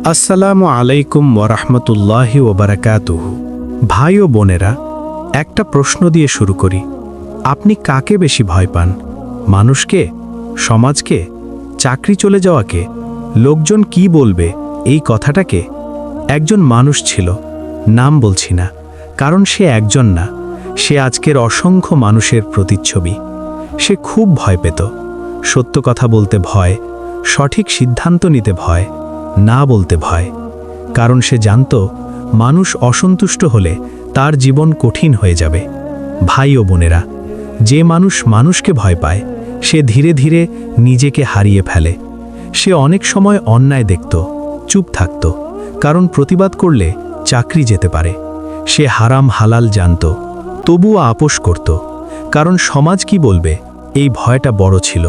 আসসালামু আলাইকুম ওয়ারাহমাতুল্লাহি ওয়াবারাকাতুহু। ভাই ও বোনেরা, একটা প্রশ্ন দিয়ে শুরু করি। আপনি কাকে বেশি ভয় পান? মানুষকে? সমাজকে? চাকরি চলে যাওয়াকে? লোকজন কি বলবে এই কথাটাকে? একজন মানুষ ছিল, নাম বলছি না, কারণ সে একজন না, সে আজকের অসংখ্য মানুষের প্রতিচ্ছবি। সে খুব ভয় পেত, সত্য কথা বলতে ভয়, সঠিক সিদ্ধান্ত নিতে ভয়, না বলতে ভয়। কারণ সে জানত মানুষ অসন্তুষ্ট হলে তার জীবন কঠিন হয়ে যাবে। ভাই ও বোনেরা, যে মানুষ মানুষকে ভয় পায় সে ধীরে ধীরে নিজেকে হারিয়ে ফেলে। সে অনেক সময় অন্যায় দেখত, চুপ থাকত, কারণ প্রতিবাদ করলে চাকরি যেতে পারে। সে হারাম হালাল জানত, তবুও আপোষ করত, কারণ সমাজ কি বলবে এই ভয়টা বড় ছিল।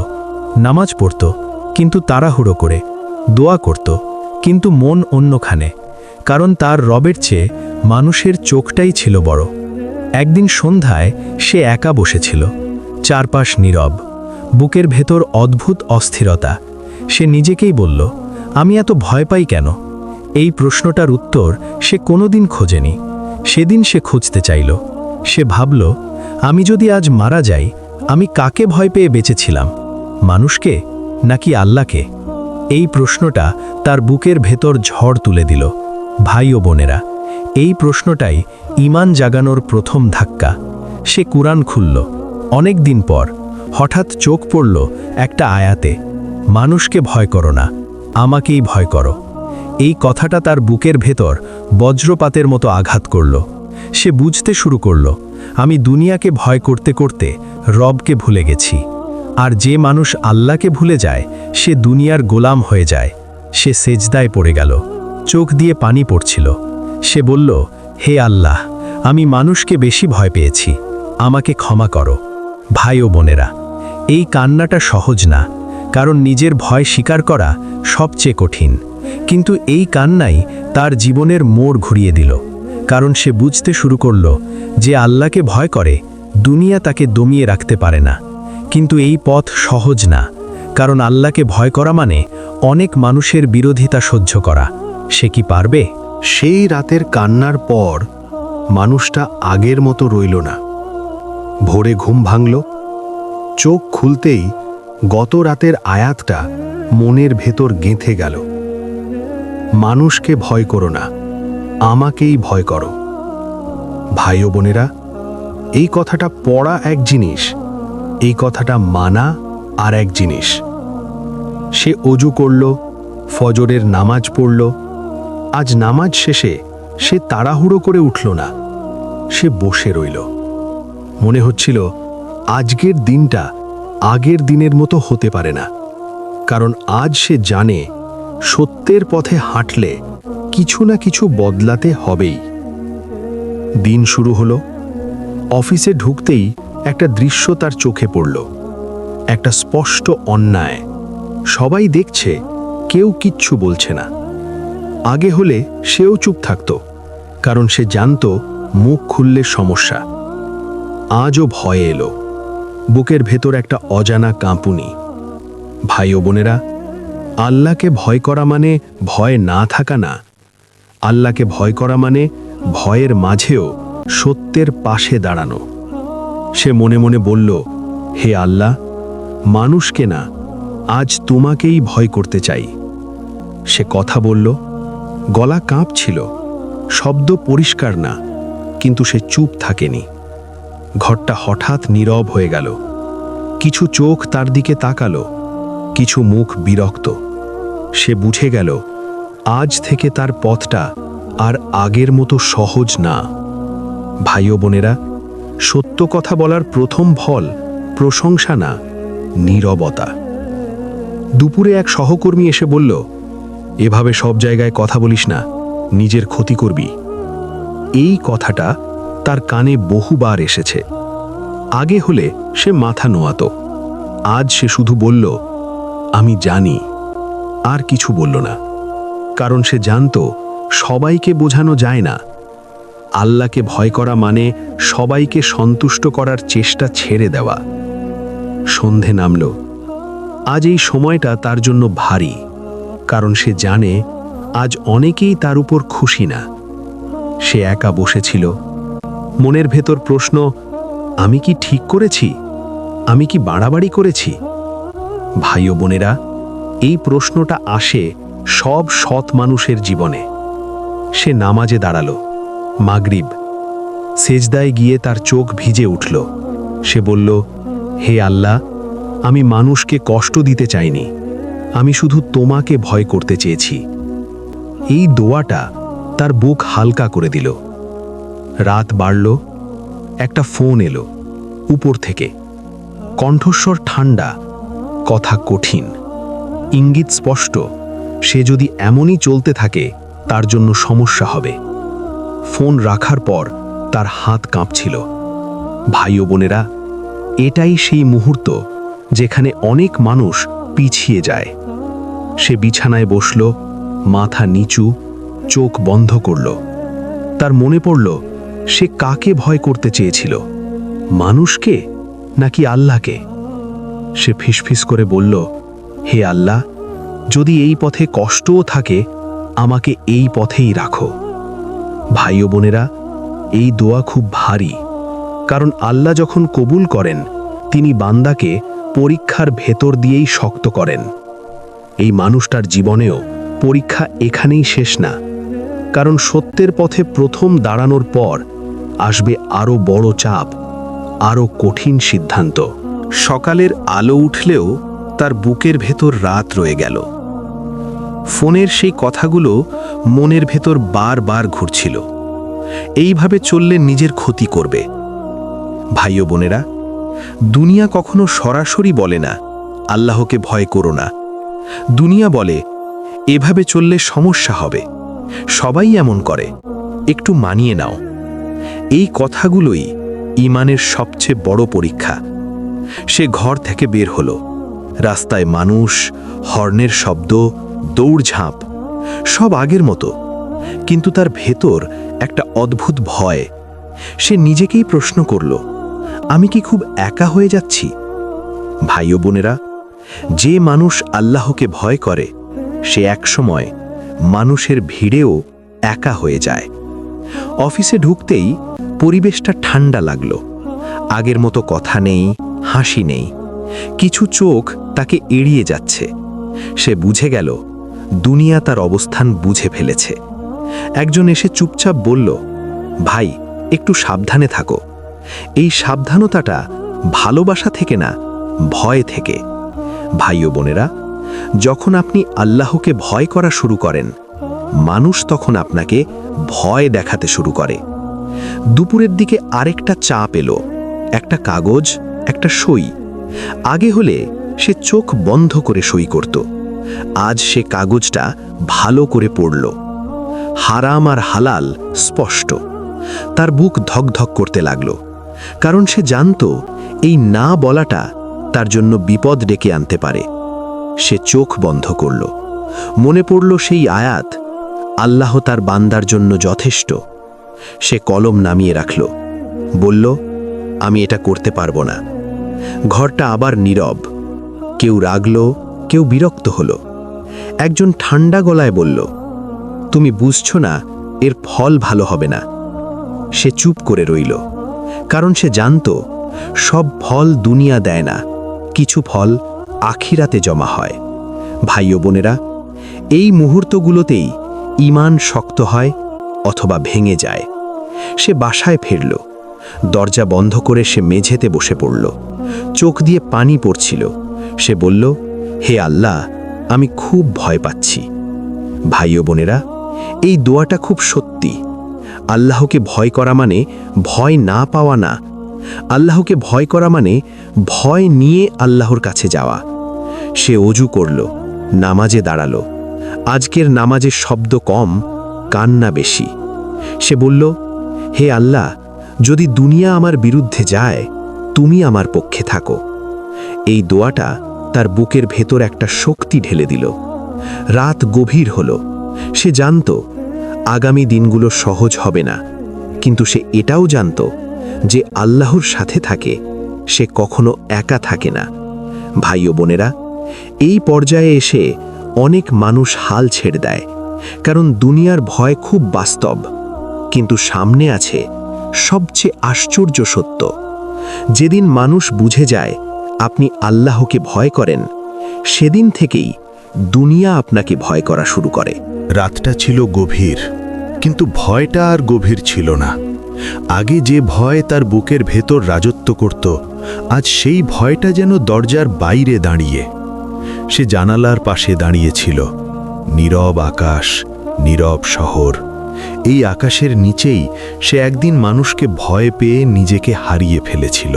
নামাজ পড়ত কিন্তু তাড়াহুড়ো করে, দোয়া করত কিন্তু মন অন্যখানে, কারণ তার রবের চেয়ে মানুষের চোখটাই ছিল বড়। একদিন সন্ধ্যায় সে একা বসেছিল, চারপাশ নীরব, বুকের ভেতর অদ্ভুত অস্থিরতা। সে নিজেকেই বলল, আমি এত ভয় পাই কেন? এই প্রশ্নটার উত্তর সে কোনোদিন খোঁজেনি। সেদিন সে খুঁজতে চাইল। সে ভাবল, আমি যদি আজ মারা যাই, আমি কাকে ভয় পেয়ে বেঁচেছিলাম? মানুষকে নাকি আল্লাহকে? এই প্রশ্নটা তার বুকের ভেতর ঝড় তুলে দিল। ভাই ও বোনেরা, এই প্রশ্নটাই ঈমান জাগানোর প্রথম ধাক্কা। সে কুরআন খুলল। অনেক দিন পর হঠাৎ চোখ পড়ল একটা আয়াতে, মানুষকে ভয় করো না, আমাকেই ভয় করো। এই কথাটা তার বুকের ভেতর বজ্রপাতের মতো আঘাত করল। সে বুঝতে শুরু করল, আমি দুনিয়াকে ভয় করতে করতে রবকে ভুলে গেছি। আর যে মানুষ আল্লাহকে ভুলে যায় সে দুনিয়ার গোলাম হয়ে যায়। সে সেজদায় পড়ে গেল, চোখ দিয়ে পানি পড়ছিল। সে বলল, হে আল্লাহ, আমি মানুষকে বেশি ভয় পেয়েছি, আমাকে ক্ষমা করো। ভাই ও বোনেরা, এই কান্নাটা সহজ না, কারণ নিজের ভয় স্বীকার করা সবচেয়ে কঠিন। কিন্তু এই কান্নাই তার জীবনের মোড় ঘুরিয়ে দিল, কারণ সে বুঝতে শুরু করল যে আল্লাহকে ভয় করে দুনিয়া তাকে দমিয়ে রাখতে পারে না। কিন্তু এই পথ সহজ না, কারণ আল্লাহকে ভয় করা মানে অনেক মানুষের বিরোধিতা সহ্য করা। সে কি পারবে? সেই রাতের কান্নার পর মানুষটা আগের মতো রইল না। ভোরে ঘুম ভাঙল, চোখ খুলতেই গত রাতের আয়াতটা মনের ভেতর গেঁথে গেল। মানুষকে ভয় করো না, আমাকেই ভয় করো। ভাই ও বোনেরা, এই কথাটা পড়া এক জিনিস, এই কথাটা মানা আর এক জিনিস। সে অজু করল, ফজরের নামাজ পড়ল। আজ নামাজ শেষে সে তাড়াহুড়ো করে উঠল না, সে বসে রইল। মনে হচ্ছিল আজকের দিনটা আগের দিনের মতো হতে পারে না, কারণ আজ সে জানে সত্যের পথে হাঁটলে কিছু না কিছু বদলাতে হবেই। দিন শুরু হলো। অফিসে ঢুকতেই একটা দৃশ্য তার চোখে পড়ল, একটা স্পষ্ট অন্যায়। সবাই দেখছে, কেউ কিচ্ছু বলছে না। আগে হলে সেও চুপ থাকত, কারণ সে জানত মুখ খুললে সমস্যা। আজও ভয় এলো, বুকের ভেতর একটা অজানা কাঁপুনি। ভাই ও বোনেরা, আল্লাহকে ভয় করা মানে ভয় না থাকা না। আল্লাহকে ভয় করা মানে ভয়ের মাঝেও সত্যের পাশে দাঁড়ানো। সে মনে মনে বলল, হে আল্লাহ, মানুষকে না, আজ তোমাকেই ভয় করতে চাই। সে কথা বলল, গলা কাঁপছিল, শব্দ পরিষ্কার না, কিন্তু সে চুপ থাকেনি। ঘরটা হঠাৎ নীরব হয়ে গেল। কিছু চোখ তার দিকে তাকালো, কিছু মুখ বিরক্ত। সে বুঝে গেল আজ থেকে তার পথটা আর আগের মতো সহজ না। ভাই ও বোনেরা, সত্য কথা বলার প্রথম ফল প্রশংসা না, নীরবতা। দুপুরে এক সহকর্মী এসে বলল, এভাবে সব জায়গায় কথা বলিস না, নিজের ক্ষতি করবি। এই কথাটা তার কানে বহুবার এসেছে। আগে হলে সে মাথা নোয়াতো, আজ সে শুধু বলল, আমি জানি। আর কিছু বলল না, কারণ সে জানত সবাইকে বোঝানো যায় না। আল্লাহকে ভয় করা মানে সবাইকে সন্তুষ্ট করার চেষ্টা ছেড়ে দেওয়া। সন্ধে নামল। আজ এই সময়টা তার জন্য ভারী, কারণ সে জানে আজ অনেকেই তার উপর খুশি না। সে একা বসেছিল, মনের ভেতর প্রশ্ন, আমি কি ঠিক করেছি? আমি কি বাড়াবাড়ি করেছি? ভাই ও বোনেরা, এই প্রশ্নটা আসে সব সৎ মানুষের জীবনে। সে নামাজে দাঁড়ালো, মাগরিব। সেজদায় গিয়ে তার চোখ ভিজে উঠল। সে বলল, হে আল্লাহ, আমি মানুষকে কষ্ট দিতে চাইনি, আমি শুধু তোমাকে ভয় করতে চেয়েছি। এই দোয়াটা তার বুক হালকা করে দিল। রাত বাড়ল, একটা ফোন এলো উপর থেকে। কণ্ঠস্বর ঠান্ডা, কথা কঠিন, ইঙ্গিত স্পষ্ট, সে যদি এমনই চলতে থাকে তার জন্য সমস্যা হবে। ফোন রাখার পর তার হাত কাঁপছিল। ভাই ও বোনেরা, এটাই সেই মুহূর্ত যেখানে অনেক মানুষ পিছিয়ে যায়। সে বিছানায় বসল, মাথা নিচু, চোখ বন্ধ করল। তার মনে পড়ল সে কাকে ভয় করতে চেয়েছিল, মানুষকে নাকি আল্লাহকে? সে ফিসফিস করে বলল, হে আল্লাহ, যদি এই পথে কষ্টও থাকে আমাকে এই পথেই রাখো। ভাই ও বোনেরা, এই দোয়া খুব ভারী, কারণ আল্লাহ যখন কবুল করেন তিনি বান্দাকে পরীক্ষার ভেতর দিয়েই শক্ত করেন। এই মানুষটার জীবনেও পরীক্ষা এখানেই শেষ না, কারণ সত্যের পথে প্রথম দাঁড়ানোর পর আসবে আরও বড় চাপ, আরও কঠিন সিদ্ধান্ত। সকালের আলো উঠলেও তার বুকের ভেতর রাত রয়ে গেল। ফোনের সেই কথাগুলো মনের ভেতর বারবার ঘুরছিল, এইভাবে চললে নিজের ক্ষতি করবে। ভাই ও বোনেরা, দুনিয়া কখনো সরাসরি বলে না আল্লাহকে ভয় করো না। দুনিয়া বলে এভাবে চললে সমস্যা হবে, সবাই এমন করে, একটু মানিয়ে নাও। এই কথাগুলোই ঈমানের সবচেয়ে বড় পরীক্ষা। সে ঘর থেকে বের হলো। রাস্তায় মানুষ, হর্নের শব্দ, দৌড়ঝাঁপ, সব আগের মতো, কিন্তু তার ভেতর একটা অদ্ভুত ভয়। সে নিজেকেই প্রশ্ন করল, আমি কি খুব একা হয়ে যাচ্ছি? ভাই ও বোনেরা, যে মানুষ আল্লাহকে ভয় করে সে একসময় মানুষের ভিড়েও একা হয়ে যায়। অফিসে ঢুকতেই পরিবেশটা ঠান্ডা লাগলো। আগের মতো কথা নেই, হাসি নেই, কিছু চোখ তাকে এড়িয়ে যাচ্ছে। সে বুঝে গেল দুনিয়া তার অবস্থান বুঝে ফেলেছে। একজন এসে চুপচাপ বলল, ভাই একটু সাবধানে থাকো। এই সাবধানতাটা ভালোবাসা থেকে না, ভয় থেকে। ভাই ও বোনেরা, যখন আপনি আল্লাহকে ভয় করা শুরু করেন, মানুষ তখন আপনাকে ভয় দেখাতে শুরু করে। দুপুরের দিকে আরেকটা চাপ এলো, একটা কাগজ, একটা সই। আগে হলে সে চোখ বন্ধ করে সই করত, আজ সে কাগজটা ভালো করে পড়ল। হারাম আর হালাল স্পষ্ট। তার বুক ধকধক করতে লাগলো, কারণ সে জানত এই না বলাটা তার জন্য বিপদ ডেকে আনতে পারে। সে চোখ বন্ধ করল। মনে পড়ল সেই আয়াত, আল্লাহ তার বান্দার জন্য যথেষ্ট। সে কলম নামিয়ে রাখল, বলল, আমি এটা করতে পারবো না। ঘরটা আবার নীরব। কেউ রাগল, কেউ বিরক্ত হলো। একজন ঠান্ডা গলায় বলল, তুমি বুঝছো না, এর ফল ভালো হবে না। সে চুপ করে রইল, কারণ সে জানত সব ফল দুনিয়া দেয় না, কিছু ফল আখিরাতে জমা হয়। ভাই ও বোনেরা, এই মুহূর্তগুলোতেই ঈমান শক্ত হয় অথবা ভেঙে যায়। সে বাসায় ফিরল। দরজা বন্ধ করে সে মেঝেতে বসে পড়ল। চোখ দিয়ে পানি পড়ছিল। সে বলল, হে আল্লাহ, আমি খুব ভয় পাচ্ছি। ভাই ও বোনেরা, এই দোয়াটা খুব সত্যি। আল্লাহকে ভয় করা মানে ভয় না পাওয়া না। আল্লাহকে ভয় করা মানে ভয় নিয়ে আল্লাহর কাছে যাওয়া। সে অজু করল, নামাজে দাঁড়ালো। আজকের নামাজের শব্দ কম, কান্না বেশি। সে বলল, হে আল্লাহ, যদি দুনিয়া আমার বিরুদ্ধে যায়, তুমি আমার পক্ষে থাকো। এই দোয়াটা তার বুকের ভেতর একটা শক্তি ঢেলে দিল। রাত গভীর হলো। সে জানত আগামী দিনগুলো সহজ হবে না, কিন্তু সে এটাও জানত যে আল্লাহর সাথে থাকে, সে কখনো একা থাকে না। ভাই ও বোনেরা, এই পর্যায়ে এসে অনেক মানুষ হাল ছেড়ে দেয়, কারণ দুনিয়ার ভয় খুব বাস্তব, কিন্তু সামনে আছে সবচেয়ে আশ্চর্য সত্য। যেদিন মানুষ বুঝে যায় আপনি আল্লাহকে ভয় করেন, সেদিন থেকেই দুনিয়া আপনাকে ভয় করা শুরু করে। রাতটা ছিল গভীর, কিন্তু ভয়টা আর গভীর ছিল না। আগে যে ভয় তার বুকের ভেতর রাজত্ব করত, আজ সেই ভয়টা যেন দরজার বাইরে দাঁড়িয়ে। সে জানালার পাশে দাঁড়িয়েছিল। নীরব আকাশ, নীরব শহর। এই আকাশের নিচেই সে একদিন মানুষকে ভয় পেয়ে নিজেকে হারিয়ে ফেলেছিল।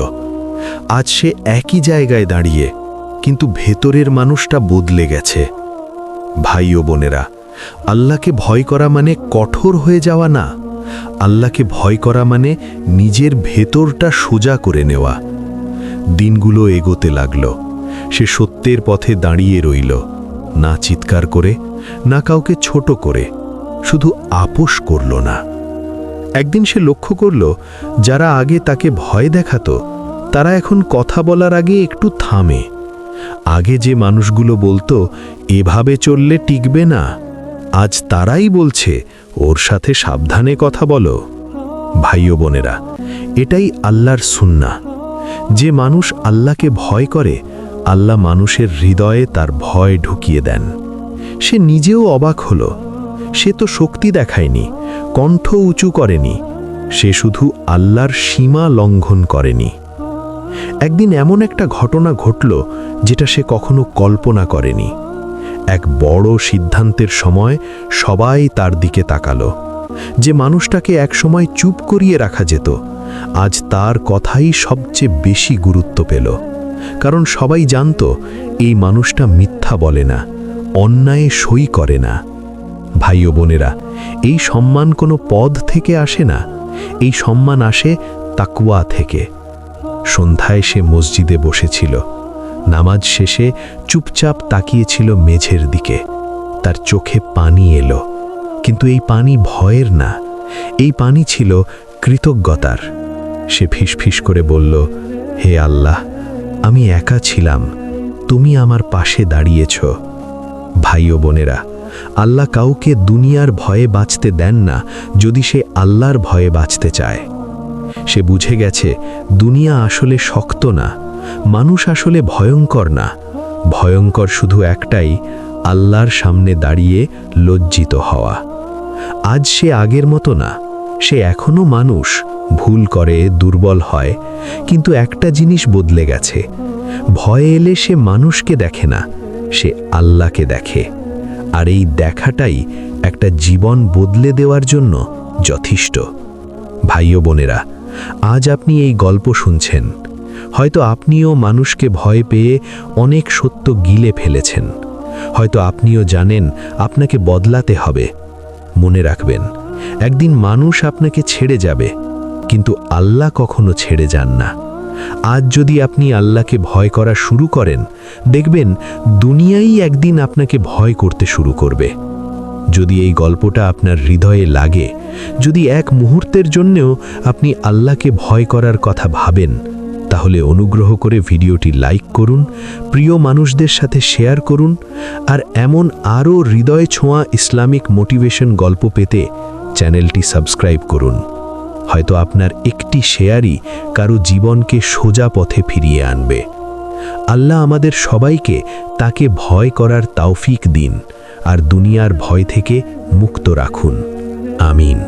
আজ সে একই জায়গায় দাঁড়িয়ে, কিন্তু ভেতরের মানুষটা বদলে গেছে। ভাই ও বোনেরা, আল্লাহকে ভয় করা মানে কঠোর হয়ে যাওয়া না। আল্লাহকে ভয় করা মানে নিজের ভেতরটা সোজা করে নেওয়া। দিনগুলো এগোতে লাগল। সে সত্যের পথে দাঁড়িয়ে রইল, না চিৎকার করে, না কাউকে ছোট করে, শুধু আপোষ করল না। একদিন সে লক্ষ্য করল, যারা আগে তাকে ভয় দেখাতো, তারা এখন কথা বলার আগে একটু থামে। আগে যে মানুষগুলো বলতো এভাবে চললে টিকবে না, আজ তারাই বলছে ওর সাথে সাবধানে কথা বলো। ভাই ও বোনেরা, এটাই আল্লাহর সুন্নাহ। যে মানুষ আল্লাহকে ভয় করে, আল্লাহ মানুষের হৃদয়ে তার ভয় ঢুকিয়ে দেন। সে নিজেও অবাক হলো। সে তো শক্তি দেখায়নি, কণ্ঠ উঁচু করেনি, সে শুধু আল্লাহর সীমা লঙ্ঘন করেনি। একদিন এমন একটা ঘটনা ঘটল যেটা সে কখনো কল্পনা করেনি। এক বড় সিদ্ধান্তের সময় সবাই তার দিকে তাকালো। যে মানুষটাকে একসময় চুপ করিয়ে রাখা যেত, আজ তার কথাই সবচেয়ে বেশি গুরুত্ব পেল। কারণ সবাই জানত এই মানুষটা মিথ্যা বলে না, অন্যায়ে সই করে না। ভাই ও বোনেরা, এই সম্মান কোনো পদ থেকে আসে না, এই সম্মান আসে তাকওয়া থেকে। সন্ধ্যায় সে মসজিদে বসেছিল। নামাজ শেষে চুপচাপ তাকিয়েছিল মেঝের দিকে। তার চোখে পানি এলো, কিন্তু এই পানি ভয়ের না, এই পানি ছিল কৃতজ্ঞতার। সে ফিসফিস করে বলল, হে আল্লাহ, আমি একা ছিলাম, তুমি আমার পাশে দাঁড়িয়েছ। ভাই ও বোনেরা, আল্লাহ কাউকে দুনিয়ার ভয়ে বাঁচতে দেন না যদি সে আল্লাহর ভয়ে বাঁচতে চায়। সে বুঝে গেছে দুনিয়া আসলে শক্ত না, মানুষ আসলে ভয়ঙ্কর না। ভয়ঙ্কর শুধু একটাই, আল্লাহর সামনে দাঁড়িয়ে লজ্জিত হওয়া। আজ সে আগের মতো না, সে এখনো মানুষ, ভুল করে, দুর্বল হয়, কিন্তু একটা জিনিস বদলে গেছে। ভয় এলে সে মানুষকে দেখে না, সে আল্লাহকে দেখে। আর এই দেখাটাই একটা জীবন বদলে দেওয়ার জন্য যথেষ্ট। ভাই ও বোনেরা, আজ আপনি এই গল্প শুনছেন। হয়তো আপনিও মানুষকে ভয় পেয়ে অনেক সত্য গিলে ফেলেছেন। হয়তো আপনিও জানেন আপনাকে বদলাতে হবে। মনে রাখবেন, একদিন মানুষ আপনাকে ছেড়ে যাবে, কিন্তু আল্লাহ কখনো ছেড়ে যান না। আজ যদি আপনি আল্লাহকে ভয় করা শুরু করেন, দেখবেন দুনিয়াই একদিন আপনাকে ভয় করতে শুরু করবে। যদি এই গল্পটা আপনার হৃদয়ে লাগে, যদি এক মুহূর্তের জন্যও আপনি আল্লাহকে ভয় করার কথা ভাবেন, তাহলে অনুগ্রহ করে ভিডিওটি লাইক করুন, প্রিয় মানুষদের সাথে শেয়ার করুন, আর এমন আরও হৃদয় ছোঁয়া ইসলামিক মোটিভেশন গল্প পেতে চ্যানেলটি সাবস্ক্রাইব করুন। হয়তো আপনার একটি শেয়ারই কারো জীবনকে সোজা পথে ফিরিয়ে আনবে। আল্লাহ আমাদের সবাইকে তাকে ভয় করার তৌফিক দিন আর দুনিয়ার ভয় থেকে মুক্ত রাখুন। আমিন।